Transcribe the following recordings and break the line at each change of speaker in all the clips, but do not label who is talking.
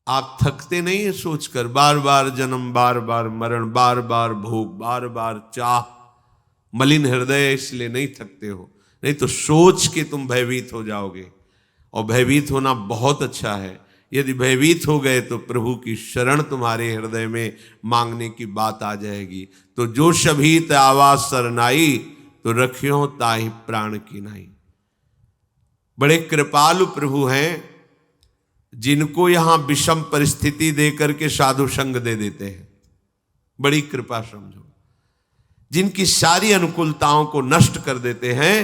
आप थकते नहीं है सोचकर, बार बार जन्म, बार बार मरण, बार बार भोग, बार बार चाह, मलिन हृदय, इसलिए नहीं थकते हो। नहीं तो सोच के तुम भयभीत हो जाओगे, और भयभीत होना बहुत अच्छा है। यदि भयभीत हो गए तो प्रभु की शरण तुम्हारे हृदय में मांगने की बात आ जाएगी। तो जो शभीत आवाज सरनाई, तो रखियो ताहि प्राण की नाई। बड़े कृपालु प्रभु हैं, जिनको यहां विषम परिस्थिति देकर के साधु संग दे देते हैं। बड़ी कृपा समझो, जिनकी सारी अनुकूलताओं को नष्ट कर देते हैं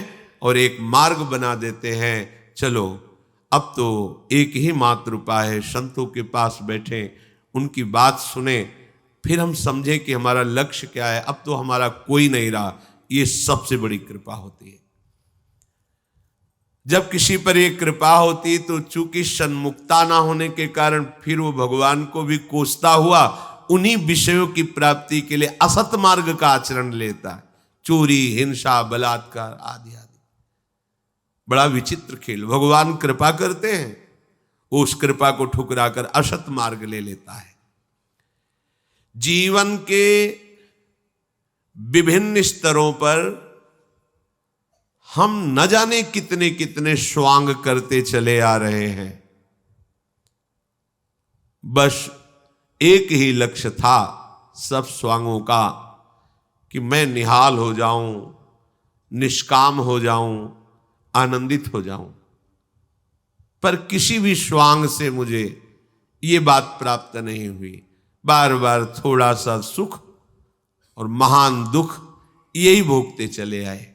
और एक मार्ग बना देते हैं। चलो अब तो एक ही मात्र उपाय है, संतों के पास बैठे, उनकी बात सुने, फिर हम समझें कि हमारा लक्ष्य क्या है। अब तो हमारा कोई नहीं रहा, ये सबसे बड़ी कृपा होती है। जब किसी पर एक कृपा होती तो चूंकि सन्मुखता ना होने के कारण फिर वो भगवान को भी कोसता हुआ उन्हीं विषयों की प्राप्ति के लिए असत मार्ग का आचरण लेता है, चोरी, हिंसा, बलात्कार आदि आदि। बड़ा विचित्र खेल। भगवान कृपा करते हैं, वो उस कृपा को ठुकराकर असत मार्ग ले लेता है। जीवन के विभिन्न स्तरों पर हम न जाने कितने कितने स्वांग करते चले आ रहे हैं। बस एक ही लक्ष्य था सब स्वांगों का, कि मैं निहाल हो जाऊं, निष्काम हो जाऊं, आनंदित हो जाऊं। पर किसी भी स्वांग से मुझे ये बात प्राप्त नहीं हुई। बार बार थोड़ा सा सुख और महान दुख यही भोगते चले आए।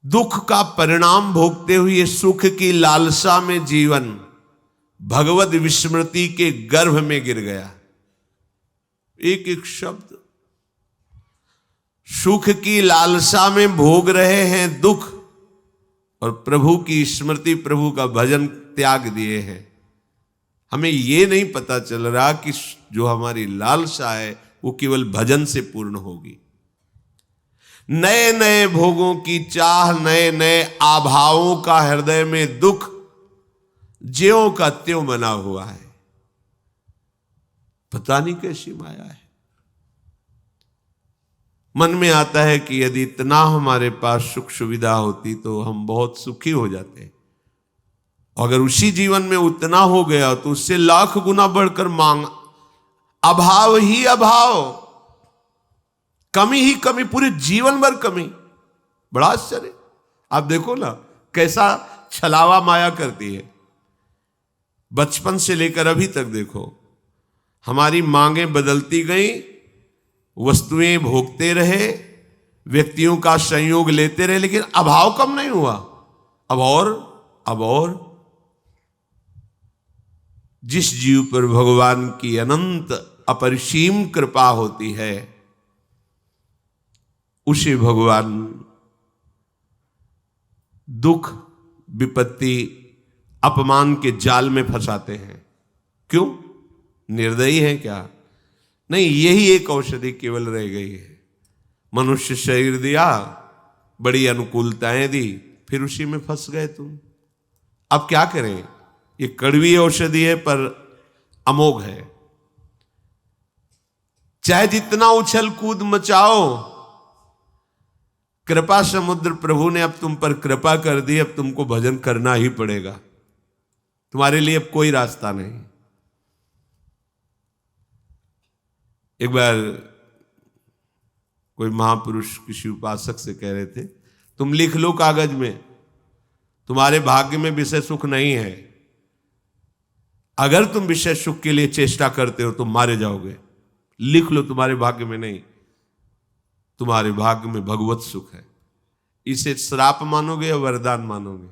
दुख का परिणाम भोगते हुए सुख की लालसा में जीवन भगवत विस्मृति के गर्भ में गिर गया। एक एक शब्द, सुख की लालसा में भोग रहे हैं दुख, और प्रभु की स्मृति, प्रभु का भजन त्याग दिए हैं। हमें यह नहीं पता चल रहा कि जो हमारी लालसा है वो केवल भजन से पूर्ण होगी। नए नए भोगों की चाह, नए नए आभावों का हृदय में दुख ज्यों का त्यों बना हुआ है। पता नहीं कैसी माया है। मन में आता है कि यदि इतना हमारे पास सुख सुविधा होती तो हम बहुत सुखी हो जाते। अगर उसी जीवन में उतना हो गया तो उससे लाख गुना बढ़कर मांग, अभाव ही अभाव, कमी ही कमी, पूरे जीवन भर कमी। बड़ा आश्चर्य। आप देखो ना कैसा छलावा माया करती है। बचपन से लेकर अभी तक देखो, हमारी मांगें बदलती गई, वस्तुएं भोगते रहे, व्यक्तियों का संयोग लेते रहे, लेकिन अभाव कम नहीं हुआ। अब और जिस जीव पर भगवान की अनंत अपरिसीम कृपा होती है उसे भगवान दुख, विपत्ति, अपमान के जाल में फंसाते हैं। क्यों? निर्दयी है क्या? नहीं, यही एक औषधि केवल रह गई है। मनुष्य शरीर दिया, बड़ी अनुकूलताएं दी, फिर उसी में फंस गए तुम। अब क्या करें? ये कड़वी औषधि है पर अमोघ है। चाहे जितना उछल कूद मचाओ, कृपा समुद्र प्रभु ने अब तुम पर कृपा कर दी, अब तुमको भजन करना ही पड़ेगा। तुम्हारे लिए अब कोई रास्ता नहीं। एक बार कोई महापुरुष किसी उपासक से कह रहे थे, तुम लिख लो कागज में, तुम्हारे भाग्य में विषय सुख नहीं है। अगर तुम विषय सुख के लिए चेष्टा करते हो तो मारे जाओगे। लिख लो, तुम्हारे भाग्य में नहीं, तुम्हारे भाग्य में भगवत सुख है। इसे श्राप मानोगे या वरदान मानोगे?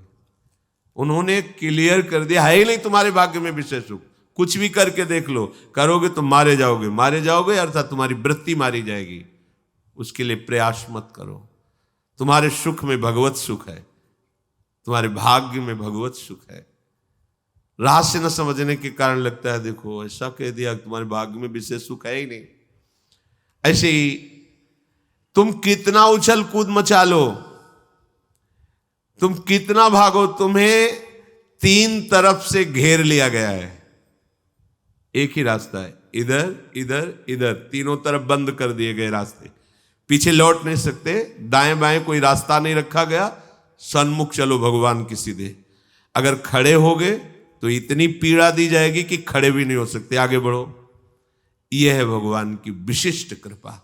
उन्होंने क्लियर कर दिया, है ही नहीं तुम्हारे भाग्य में विषय सुख। कुछ भी करके देख लो, करोगे तो मारे जाओगे। मारे जाओगे अर्थात तुम्हारी वृत्ति मारी जाएगी। उसके लिए प्रयास मत करो। तुम्हारे सुख में भगवत सुख है, तुम्हारे भाग्य में भगवत सुख है। रहस्य न समझने के कारण लगता है देखो ऐसा कह दिया, तुम्हारे भाग्य में विषय सुख है ही नहीं। ऐसे ही तुम कितना उछल कूद मचा लो, तुम कितना भागो, तुम्हें तीन तरफ से घेर लिया गया है, एक ही रास्ता है, इधर इधर इधर, तीनों तरफ बंद कर दिए गए रास्ते, पीछे लौट नहीं सकते, दाएं बाएं कोई रास्ता नहीं रखा गया, सन्मुख चलो भगवान की सीधे। अगर खड़े हो गए तो इतनी पीड़ा दी जाएगी कि खड़े भी नहीं हो सकते, आगे बढ़ो। यह है भगवान की विशिष्ट कृपा।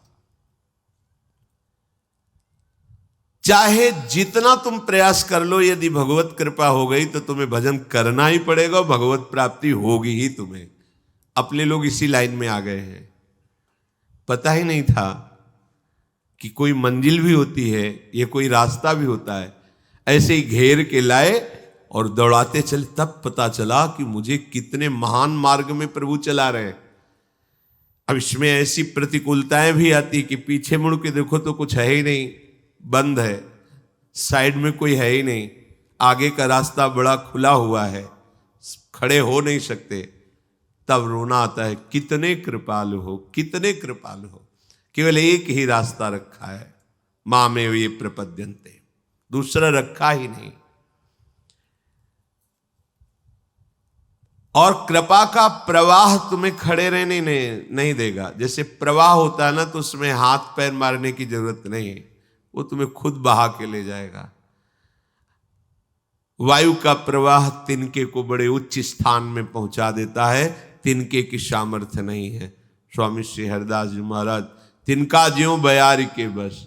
चाहे जितना तुम प्रयास कर लो, यदि भगवत कृपा हो गई तो तुम्हें भजन करना ही पड़ेगा, भगवत प्राप्ति होगी ही तुम्हें। अपने लोग इसी लाइन में आ गए हैं, पता ही नहीं था कि कोई मंजिल भी होती है, ये कोई रास्ता भी होता है। ऐसे ही घेर के लाए और दौड़ाते चले, तब पता चला कि मुझे कितने महान मार्ग में प्रभु चला रहे हैं। अब इसमें ऐसी प्रतिकूलताएं भी आती कि पीछे मुड़ के देखो तो कुछ है ही नहीं, बंद है, साइड में कोई है ही नहीं, आगे का रास्ता बड़ा खुला हुआ है, खड़े हो नहीं सकते। तब रोना आता है, कितने कृपालु हो, कितने कृपालु हो, केवल एक ही रास्ता रखा है, मामेव ये प्रपद्यन्ते, दूसरा रखा ही नहीं। और कृपा का प्रवाह तुम्हें खड़े रहने नहीं देगा। जैसे प्रवाह होता है ना, तो उसमें हाथ पैर मारने की जरूरत नहीं है, वो तुम्हें खुद बहा के ले जाएगा। वायु का प्रवाह तिनके को बड़े उच्च स्थान में पहुंचा देता है, तिनके की सामर्थ्य नहीं है। स्वामी श्री हरिदास जी महाराज, तिनका ज्यों बयारी के बस।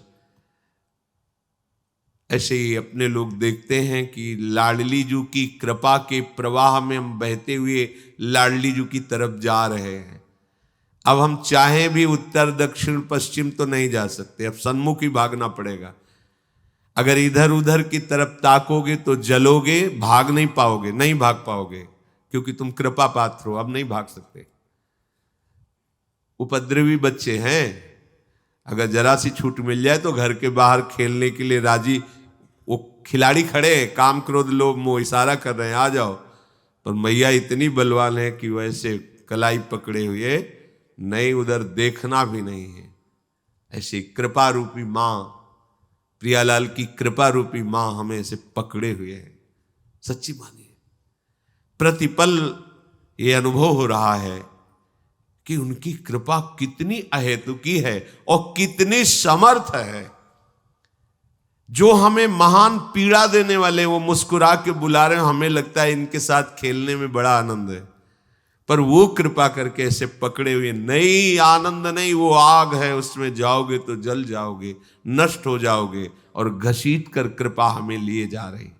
ऐसे ही अपने लोग देखते हैं कि लाडली जू की कृपा के प्रवाह में हम बहते हुए लाडली जू की तरफ जा रहे हैं। अब हम चाहें भी उत्तर दक्षिण पश्चिम तो नहीं जा सकते, अब सन्मुख ही भागना पड़ेगा। अगर इधर उधर की तरफ ताकोगे तो जलोगे, भाग नहीं पाओगे, नहीं भाग पाओगे, क्योंकि तुम कृपा पात्र हो, अब नहीं भाग सकते। उपद्रवी बच्चे हैं, अगर जरा सी छूट मिल जाए तो घर के बाहर खेलने के लिए राजी, वो खिलाड़ी खड़े हैं, काम क्रोध लोभ मोह इशारा कर रहे हैं, आ जाओ, पर मैया इतनी बलवान है कि वैसे कलाई पकड़े हुए नहीं, उधर देखना भी नहीं है। ऐसी कृपा रूपी मां, प्रियालाल की कृपा रूपी मां हमें ऐसे पकड़े हुए है। सच्ची मानिए, प्रतिपल ये अनुभव हो रहा है कि उनकी कृपा कितनी अहेतुकी है और कितनी समर्थ है। जो हमें महान पीड़ा देने वाले वो मुस्कुरा के बुला रहे हैं, हमें लगता है इनके साथ खेलने में बड़ा आनंद है, पर वो कृपा करके ऐसे पकड़े हुए, नहीं आनंद नहीं, वो आग है, उसमें जाओगे तो जल जाओगे, नष्ट हो जाओगे, और घसीट कर कृपा हमें लिए जा रही।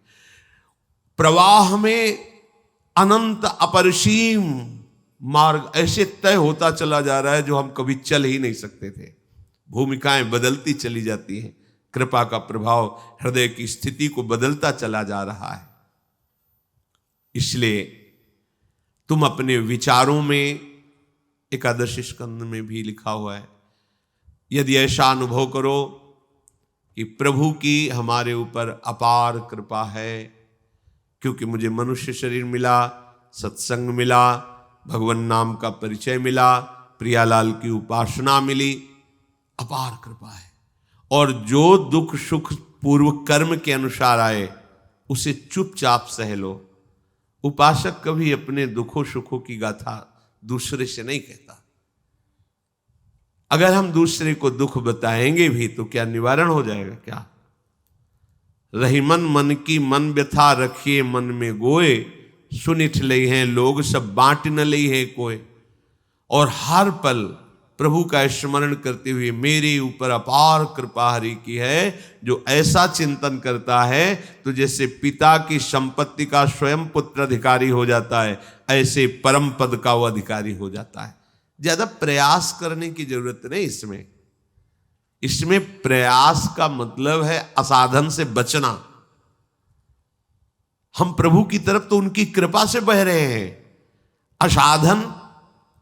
प्रवाह में अनंत अपरिसीम मार्ग ऐसे तय होता चला जा रहा है जो हम कभी चल ही नहीं सकते थे। भूमिकाएं बदलती चली जाती हैं, कृपा का प्रभाव हृदय की स्थिति को बदलता चला जा रहा है। इसलिए तुम अपने विचारों में, एकादश स्कंद में भी लिखा हुआ है, यदि ऐसा अनुभव करो कि प्रभु की हमारे ऊपर अपार कृपा है, क्योंकि मुझे मनुष्य शरीर मिला, सत्संग मिला, भगवान नाम का परिचय मिला, प्रियालाल की उपासना मिली, अपार कृपा है। और जो दुख सुख पूर्व कर्म के अनुसार आए उसे चुपचाप सह लो। उपासक कभी अपने दुखों सुखों की गाथा दूसरे से नहीं कहता। अगर हम दूसरे को दुख बताएंगे भी तो क्या निवारण हो जाएगा? क्या रहीमन मन की मन व्यथा रखिए मन में गोए, सुनिठ लई हैं लोग सब बांट न लई है कोई। और हर पल प्रभु का स्मरण करते हुए मेरे ऊपर अपार कृपा हरि की है, जो ऐसा चिंतन करता है तो जैसे पिता की संपत्ति का स्वयं पुत्र अधिकारी हो जाता है, ऐसे परम पद का वो अधिकारी हो जाता है। ज्यादा प्रयास करने की जरूरत नहीं इसमें। इसमें प्रयास का मतलब है असाधन से बचना। हम प्रभु की तरफ तो उनकी कृपा से बह रहे हैं, असाधन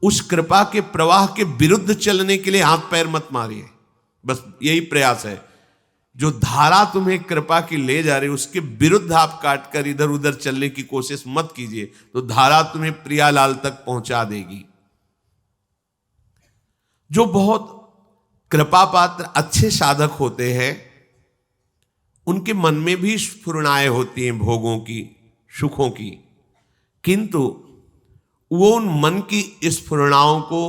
उस कृपा के प्रवाह के विरुद्ध चलने के लिए हाथ पैर मत मारिए। बस यही प्रयास है। जो धारा तुम्हें कृपा की ले जा रही है उसके विरुद्ध आप काट कर इधर उधर चलने की कोशिश मत कीजिए, तो धारा तुम्हें प्रियालाल तक पहुंचा देगी। जो बहुत कृपा पात्र अच्छे साधक होते हैं उनके मन में भी स्फुरणाएं होती हैं भोगों की, सुखों की, किंतु वो उन मन की स्फुरणाओं को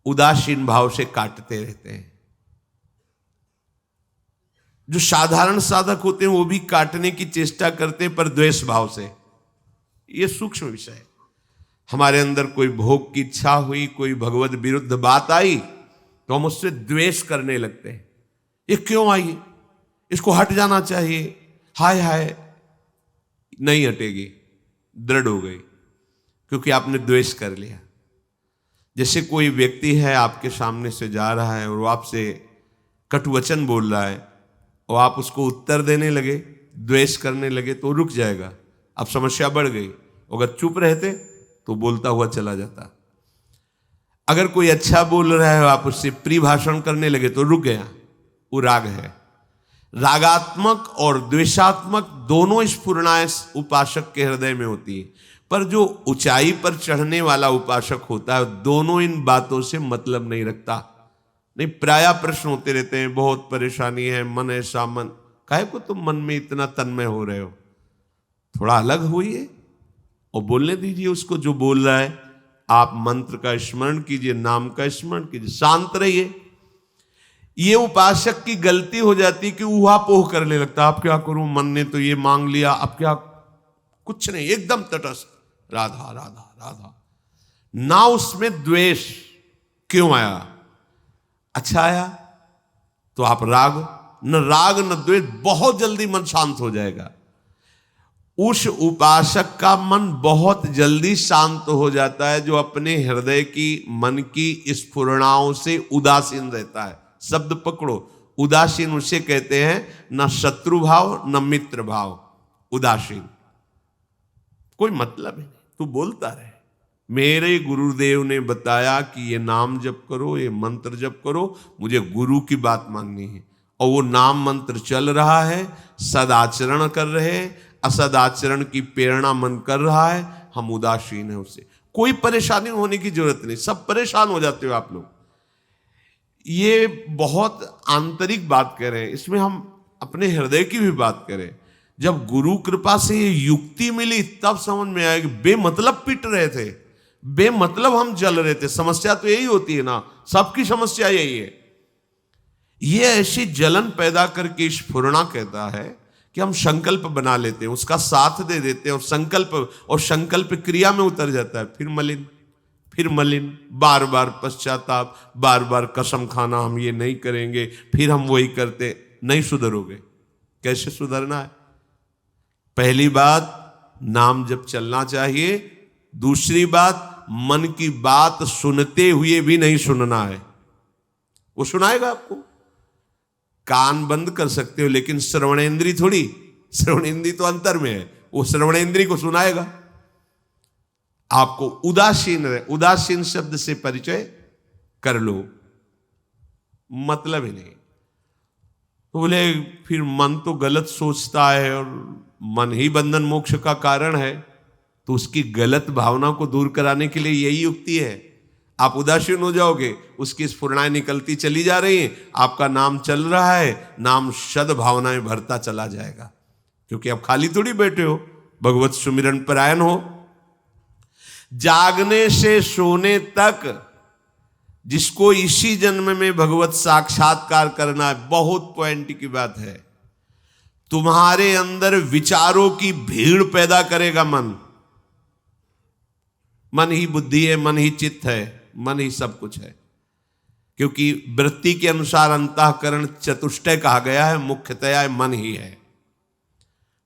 उदासीन भाव से काटते रहते हैं। जो साधारण साधक होते हैं वो भी काटने की चेष्टा करते हैं, पर द्वेष भाव से। ये सूक्ष्म विषय है। हमारे अंदर कोई भोग की इच्छा हुई, कोई भगवत विरुद्ध बात आई, तो हम उससे द्वेष करने लगते हैं। ये क्यों आई, इसको हट जाना चाहिए, हाय हाय। नहीं हटेगी, दृढ़ हो गई, क्योंकि आपने द्वेष कर लिया। जैसे कोई व्यक्ति है आपके सामने से जा रहा है और वो आपसे कटुवचन बोल रहा है और आप उसको उत्तर देने लगे, द्वेष करने लगे, तो रुक जाएगा। अब समस्या बढ़ गई। अगर चुप रहते तो बोलता हुआ चला जाता। अगर कोई अच्छा बोल रहा है, आप उससे प्रिय भाषण करने लगे तो रुक गया। वो राग है। रागात्मक और द्वेषात्मक दोनों स्फुरणाएं उपासक के हृदय में होती है, पर जो ऊंचाई पर चढ़ने वाला उपासक होता है दोनों इन बातों से मतलब नहीं रखता। नहीं, प्राय प्रश्न होते रहते हैं, बहुत परेशानी है, मन ऐसा, मन काहे को तुम मन में इतना तन्मय हो रहे हो, थोड़ा अलग होइए और बोलने दीजिए उसको जो बोल रहा है। आप मंत्र का स्मरण कीजिए, नाम का स्मरण कीजिए, शांत रहिए। ये उपासक की गलती हो जाती कि ऊहापोह करने लगता, आप क्या करूं, मन ने तो ये मांग लिया, अब क्या, कुछ नहीं, एकदम तटस्थ, राधा राधा राधा। ना उसमें द्वेष। क्यों आया, अच्छा आया तो आप राग न द्वेष, बहुत जल्दी मन शांत हो जाएगा। उस उपासक का मन बहुत जल्दी शांत हो जाता है जो अपने हृदय की, मन की स्फुरणाओं से उदासीन रहता है। शब्द पकड़ो, उदासीन उसे कहते हैं, न शत्रु भाव न मित्र भाव, उदासीन। कोई मतलब ही नहीं, तू बोलता रहे। मेरे गुरुदेव ने बताया कि ये नाम जप करो, ये मंत्र जप करो, मुझे गुरु की बात माननी है, और वो नाम मंत्र चल रहा है, सदाचरण कर रहे, असदाचरण की प्रेरणा मन कर रहा है, हम उदासीन है उससे। कोई परेशानी होने की जरूरत नहीं, सब परेशान हो जाते हो आप लोग। ये बहुत आंतरिक बात कह रहे हैं, इसमें हम अपने हृदय की भी बात करें। जब गुरु कृपा से ये युक्ति मिली तब समझ में आया कि बेमतलब पिट रहे थे, बेमतलब हम जल रहे थे। समस्या तो यही होती है ना, सबकी समस्या यही है। ये ऐसी जलन पैदा करके स्फुरना कहता है कि हम संकल्प बना लेते हैं, उसका साथ दे देते हैं, और संकल्प क्रिया में उतर जाता है, फिर मलिन, बार बार पश्चाताप, बार बार कसम खाना, हम ये नहीं करेंगे, फिर हम वही करते। नहीं सुधरोगे। कैसे सुधरना है? पहली बात, नाम जब चलना चाहिए। दूसरी बात, मन की बात सुनते हुए भी नहीं सुनना है। वो सुनाएगा आपको, कान बंद कर सकते हो, लेकिन श्रवणेंद्री थोड़ी, श्रवणेंद्री तो अंतर में है, वो श्रवणेंद्री को सुनाएगा। आपको उदासीन शब्द से परिचय कर लो, मतलब ही नहीं। तो बोले फिर मन तो गलत सोचता है और मन ही बंधन मोक्ष का कारण है, तो उसकी गलत भावना को दूर कराने के लिए यही युक्ति है। आप उदासीन हो जाओगे, उसकी स्फुरणाएं निकलती चली जा रही हैं, आपका नाम चल रहा है, नाम सद भावनाएं भरता चला जाएगा, क्योंकि आप खाली थोड़ी बैठे हो, भगवत सुमिरन परायण हो। जागने से सोने तक जिसको इसी जन्म में भगवत साक्षात्कार करना है, बहुत पॉइंट की बात है। तुम्हारे अंदर विचारों की भीड़ पैदा करेगा मन। मन ही बुद्धि है, मन ही चित्त है, मन ही सब कुछ है। क्योंकि वृत्ति के अनुसार अंतःकरण चतुष्टय कहा गया है, मुख्यतया मन ही है।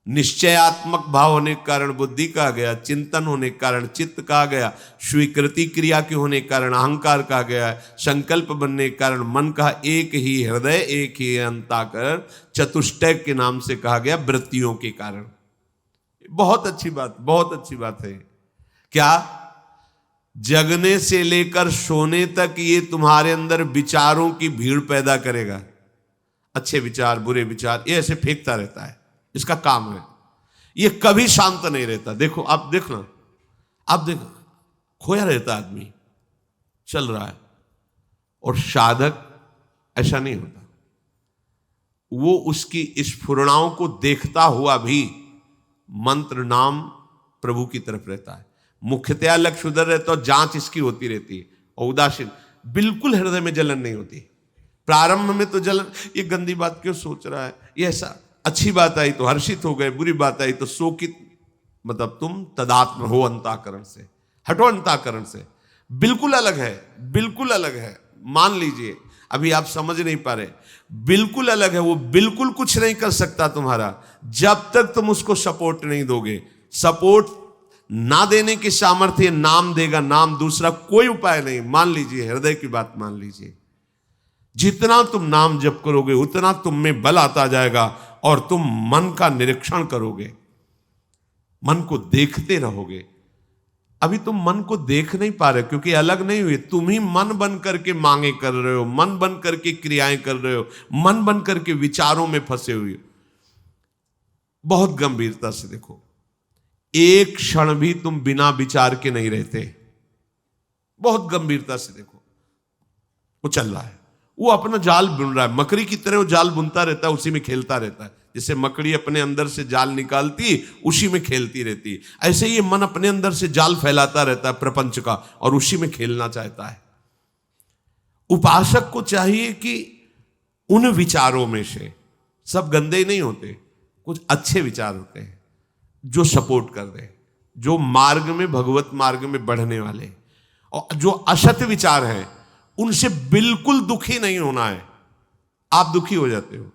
निश्चयात्मक भाव होने के कारण बुद्धि कहा गया, चिंतन होने के कारण चित्त कहा गया, स्वीकृति क्रिया के होने के कारण अहंकार कहा गया, संकल्प बनने के कारण मन कहा। एक ही हृदय, एक ही अंतःकरण, चतुष्टय के नाम से कहा गया वृत्तियों के कारण। बहुत अच्छी बात, बहुत अच्छी बात है। क्या? जगने से लेकर सोने तक ये तुम्हारे अंदर विचारों की भीड़ पैदा करेगा। अच्छे विचार, बुरे विचार, ये ऐसे फेंकता रहता है, इसका काम है। ये कभी शांत नहीं रहता। देखो, आप देखना, खोया रहता आदमी, चल रहा है। और साधक ऐसा नहीं होता, वो उसकी स्फुरणाओं को देखता हुआ भी मंत्र, नाम प्रभु की तरफ रहता है। मुख्यतया लक्ष्य उधर रहता है, जांच इसकी होती रहती है। और उदासीन, बिल्कुल हृदय में जलन नहीं होती। प्रारंभ में तो जलन, ये गंदी बात क्यों सोच रहा है, ये ऐसा, अच्छी बात आई तो हर्षित हो गए, बुरी बात आई तो शोकित। मतलब तुम तदात्म हो अंतःकरण से, हटो अंतःकरण से। बिल्कुल अलग है, बिल्कुल अलग है। मान लीजिए, अभी आप समझ नहीं पा रहे, बिल्कुल अलग है। वो बिल्कुल कुछ नहीं कर सकता तुम्हारा जब तक तुम उसको सपोर्ट नहीं दोगे। सपोर्ट ना देने की सामर्थ्य नाम देगा, नाम, दूसरा कोई उपाय नहीं। मान लीजिए, हृदय की बात मान लीजिए, जितना तुम नाम जप करोगे उतना तुम में बल आता जाएगा और तुम मन का निरीक्षण करोगे, मन को देखते रहोगे। अभी तुम मन को देख नहीं पा रहे क्योंकि अलग नहीं हुए। तुम ही मन बन करके मांगे कर रहे हो, मन बन करके क्रियाएं कर रहे हो, मन बन करके विचारों में फंसे हुए। बहुत गंभीरता से देखो, एक क्षण भी तुम बिना विचार के नहीं रहते। बहुत गंभीरता से देखो, वो चल रहा है, वो अपना जाल बुन रहा है, मकड़ी की तरह वो जाल बुनता रहता है, उसी में खेलता रहता है। जैसे मकड़ी अपने अंदर से जाल निकालती, उसी में खेलती रहती है, ऐसे ही मन अपने अंदर से जाल फैलाता रहता है प्रपंच का, और उसी में खेलना चाहता है। उपासक को चाहिए कि उन विचारों में से, सब गंदे नहीं होते, कुछ अच्छे विचार होते हैं जो सपोर्ट कर रहे, जो मार्ग में, भगवत मार्ग में बढ़ने वाले। और जो असत्य विचार हैं उनसे बिल्कुल दुखी नहीं होना है। आप दुखी हो जाते हो।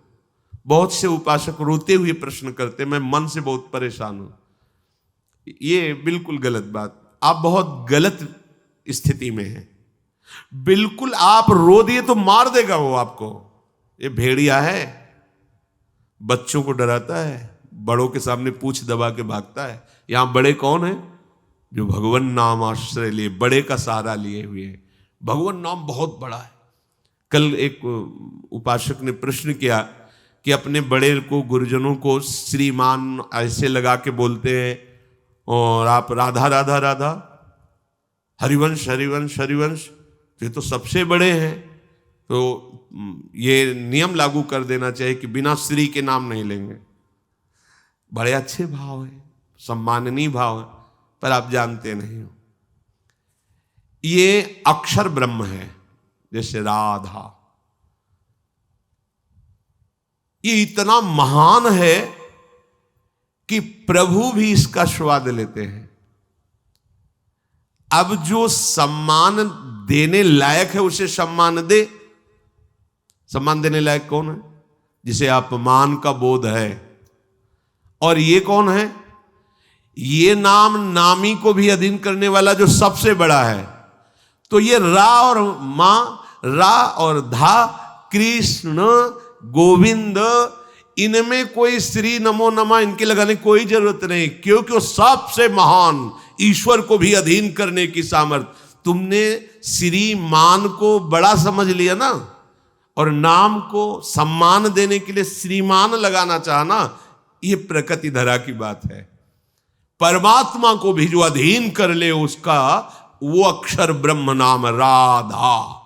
बहुत से उपासक रोते हुए प्रश्न करते, मैं मन से बहुत परेशान हूं। ये बिल्कुल गलत बात, आप बहुत गलत स्थिति में हैं। बिल्कुल आप रो दिए तो मार देगा वो आपको। ये भेड़िया है, बच्चों को डराता है, बड़ों के सामने पूंछ दबा के भागता है। यहां बड़े कौन है? जो भगवान नाम आश्रय लिए, बड़े का सहारा लिए हुए हैं। भगवान नाम बहुत बड़ा है। कल एक उपासक ने प्रश्न किया कि अपने बड़े को, गुरुजनों को श्रीमान ऐसे लगा के बोलते हैं, और आप राधा राधा राधा, हरिवंश हरिवंश हरिवंश, ये तो सबसे बड़े हैं। तो ये नियम लागू कर देना चाहिए कि बिना श्री के नाम नहीं लेंगे। बड़े अच्छे भाव है, सम्माननीय भाव है, पर आप जानते नहीं हो ये अक्षर ब्रह्म है। जैसे राधा, ये इतना महान है कि प्रभु भी इसका स्वाद लेते हैं। अब जो सम्मान देने लायक है उसे सम्मान दे। सम्मान देने लायक कौन है? जिसे अपमान का बोध है। और ये कौन है? ये नाम नामी को भी अधीन करने वाला जो सबसे बड़ा है। तो ये रा और मां, रा और धा, कृष्ण, गोविंद, इनमें कोई श्री नमो नमः इनके लगाने की कोई जरूरत नहीं, क्योंकि वो सबसे महान, ईश्वर को भी अधीन करने की सामर्थ्य। तुमने श्रीमान को बड़ा समझ लिया ना, और नाम को सम्मान देने के लिए श्रीमान लगाना चाहना, ये प्रकृति धरा की बात है। परमात्मा को भी जो अधीन कर ले उसका, वो अक्षर ब्रह्म नाम राधा।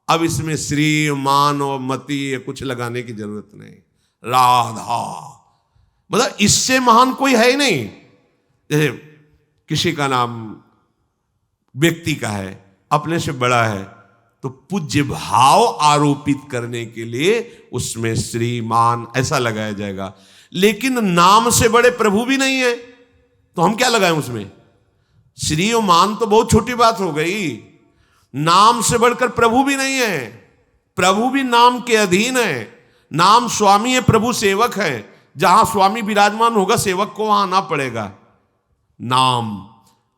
अब इसमें श्री, मान और मति कुछ लगाने की जरूरत नहीं। राधा मतलब इससे महान कोई है ही नहीं। जैसे किसी का नाम व्यक्ति का है, अपने से बड़ा है, तो पूज्य भाव आरोपित करने के लिए उसमें श्रीमान ऐसा लगाया जाएगा। लेकिन नाम से बड़े प्रभु भी नहीं है, तो हम क्या लगाएं उसमें? श्री और मान तो बहुत छोटी बात हो गई। नाम से बढ़कर प्रभु भी नहीं है, प्रभु भी नाम के अधीन है। नाम स्वामी है, प्रभु सेवक है। जहां स्वामी विराजमान होगा सेवक को वहां आना पड़ेगा। नाम,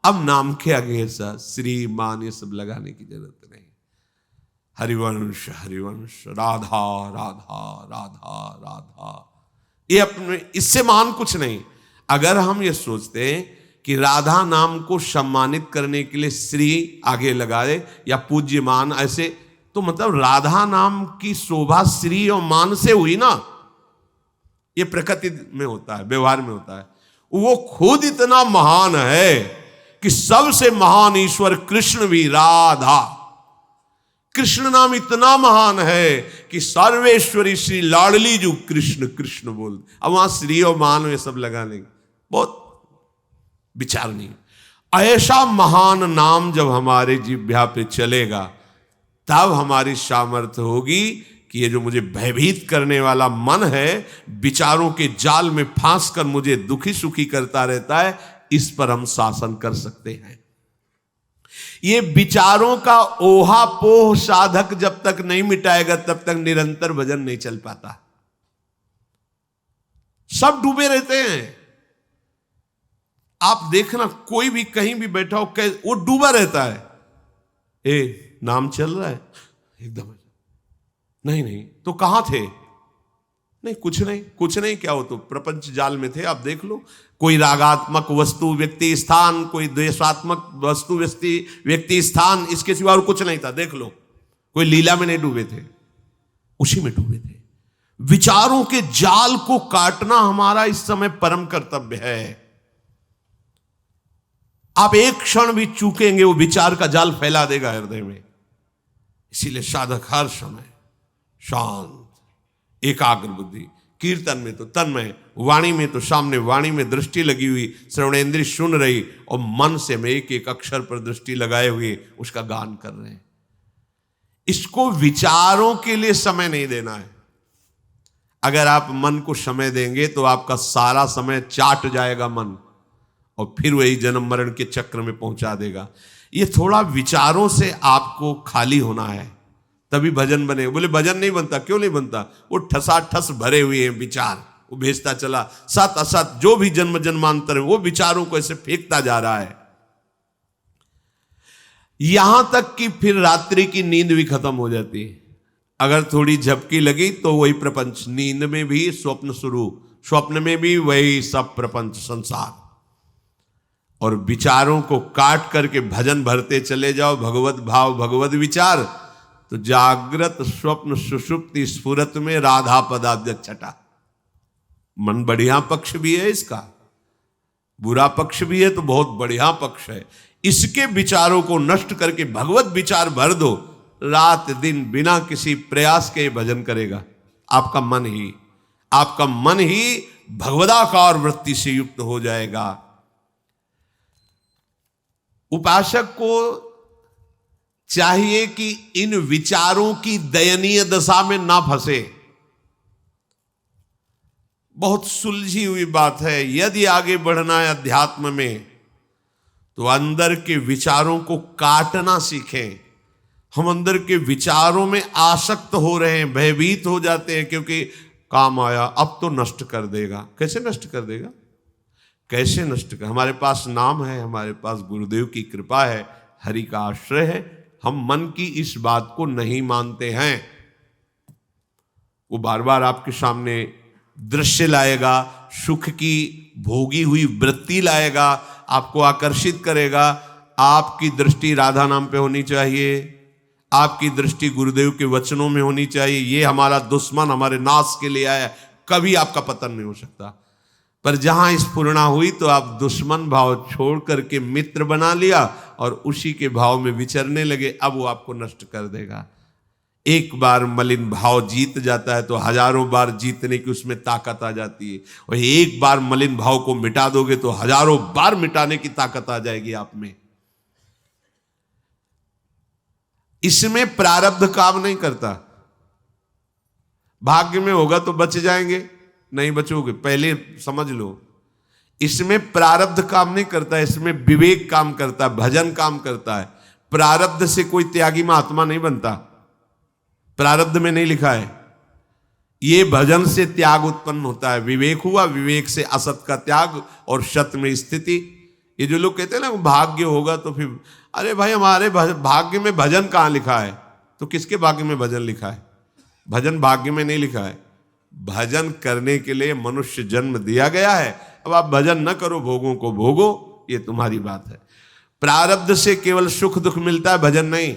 अब नाम के आगे ऐसा श्री मान ये सब लगाने की जरूरत नहीं। हरिवंश हरिवंश, राधा राधा राधा राधा, ये अपने, इससे महान कुछ नहीं। अगर हम ये सोचते हैं कि राधा नाम को सम्मानित करने के लिए श्री आगे लगाए या पूज्य मान ऐसे, तो मतलब राधा नाम की शोभा श्री और मान से हुई ना। ये प्रकृति में होता है, व्यवहार में होता है। वो खुद इतना महान है कि सबसे महान ईश्वर कृष्ण भी राधा, कृष्ण नाम इतना महान है कि सर्वेश्वरी श्री लाडली जो कृष्ण कृष्ण बोल। अब वहां श्री और मान ये सब लगाने बहुत विचार नहीं। ऐसा महान नाम जब हमारे जिह्वा पे चलेगा तब हमारी सामर्थ्य होगी कि ये जो मुझे भयभीत करने वाला मन है, विचारों के जाल में फांस कर मुझे दुखी सुखी करता रहता है, इस पर हम शासन कर सकते हैं। ये विचारों का ओहापोह साधक जब तक नहीं मिटाएगा तब तक निरंतर भजन नहीं चल पाता। सब डूबे रहते हैं। आप देखना, कोई भी कहीं भी बैठा हो, वो डूबा रहता है। नाम चल रहा है एकदम, नहीं तो कहां थे? नहीं, कुछ नहीं। क्या हो तो प्रपंच जाल में थे। आप देख लो, कोई रागात्मक वस्तु व्यक्ति स्थान, कोई द्वेषात्मक वस्तु व्यक्ति स्थान, इसके सिवा और कुछ नहीं था। देख लो, कोई लीला में नहीं डूबे थे, उसी में डूबे थे। विचारों के जाल को काटना हमारा इस समय परम कर्तव्य है। आप एक क्षण भी चूकेंगे, वो विचार का जाल फैला देगा हृदय में। इसीलिए साधक हर समय शांत, एकाग्र बुद्धि, कीर्तन में तो तन्मय, वाणी में तो सामने, वाणी में दृष्टि लगी हुई, श्रवणेंद्रिय सुन रही और मन से में एक एक अक्षर पर दृष्टि लगाए हुए उसका गान कर रहे हैं। इसको विचारों के लिए समय नहीं देना है। अगर आप मन को समय देंगे तो आपका सारा समय चाट जाएगा मन, और फिर वही जन्म मरण के चक्र में पहुंचा देगा। ये थोड़ा विचारों से आपको खाली होना है, तभी भजन बने। बोले भजन नहीं बनता, क्यों नहीं बनता? वो ठसाठस भरे हुए हैं विचार, वो भेजता चला, सत असत जो भी जन्म जन्मांतर है वो विचारों को ऐसे फेंकता जा रहा है, यहां तक कि फिर रात्रि की नींद भी खत्म हो जाती है। अगर थोड़ी झपकी लगी तो वही प्रपंच, नींद में भी स्वप्न शुरू, स्वप्न में भी वही सब प्रपंच संसार। और विचारों को काट करके भजन भरते चले जाओ, भगवत भाव भगवत विचार, तो जागृत स्वप्न सुषुप्ति स्फुरत में राधा पदाब्ज छटा। मन बढ़िया पक्ष भी है इसका, बुरा पक्ष भी है तो बहुत बढ़िया पक्ष है। इसके विचारों को नष्ट करके भगवत विचार भर दो, रात दिन बिना किसी प्रयास के भजन करेगा। आपका मन ही भगवदाकार वृत्ति से युक्त हो जाएगा। उपासक को चाहिए कि इन विचारों की दयनीय दशा में ना फंसे। बहुत सुलझी हुई बात है। यदि आगे बढ़ना है अध्यात्म में तो अंदर के विचारों को काटना सीखें। हम अंदर के विचारों में आसक्त हो रहे हैं, भयभीत हो जाते हैं, क्योंकि काम आया अब तो नष्ट कर देगा। कैसे नष्ट कर देगा? कैसे नष्ट कर? हमारे पास नाम है, हमारे पास गुरुदेव की कृपा है, हरि का आश्रय है। हम मन की इस बात को नहीं मानते हैं। वो बार बार आपके सामने दृश्य लाएगा, सुख की भोगी हुई वृत्ति लाएगा, आपको आकर्षित करेगा। आपकी दृष्टि राधा नाम पे होनी चाहिए, आपकी दृष्टि गुरुदेव के वचनों में होनी चाहिए। ये हमारा दुश्मन हमारे नाश के लिए आया, कभी आपका पतन नहीं हो सकता। पर जहां स्फुरणा हुई तो आप दुश्मन भाव छोड़ करके मित्र बना लिया और उसी के भाव में विचरने लगे। अब वो आपको नष्ट कर देगा। एक बार मलिन भाव जीत जाता है तो हजारों बार जीतने की उसमें ताकत आ जाती है, और एक बार मलिन भाव को मिटा दोगे तो हजारों बार मिटाने की ताकत आ जाएगी आप में। इसमें प्रारब्ध काम नहीं करता। भाग्य में होगा तो बच जाएंगे, नहीं बचोगे, पहले समझ लो। इसमें प्रारब्ध काम नहीं करता, इसमें विवेक काम करता है, भजन काम करता है। प्रारब्ध से कोई त्यागी महात्मा नहीं बनता, प्रारब्ध में नहीं लिखा है। ये भजन से त्याग उत्पन्न होता है। विवेक हुआ, विवेक से असत का त्याग और सत में स्थिति। ये जो लोग कहते हैं ना भाग्य होगा तो फिर, अरे भाई हमारे भाग्य में भजन कहाँ लिखा है? तो किसके भाग्य में भजन लिखा है? भजन भाग्य में नहीं लिखा है। भजन करने के लिए मनुष्य जन्म दिया गया है। अब आप भजन न करो, भोगों को भोगो, ये तुम्हारी बात है। प्रारब्ध से केवल सुख दुख मिलता है, भजन नहीं।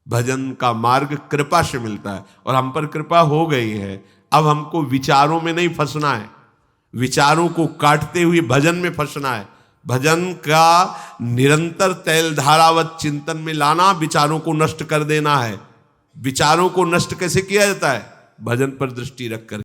भजन का मार्ग कृपा से मिलता है, और हम पर कृपा हो गई है। अब हमको विचारों में नहीं फंसना है, विचारों को काटते हुए भजन में फंसना है। भजन का निरंतर तैल धारावत चिंतन में लाना, विचारों को नष्ट कर देना है। विचारों को नष्ट कैसे किया जाता है? भजन पर दृष्टि रखकर।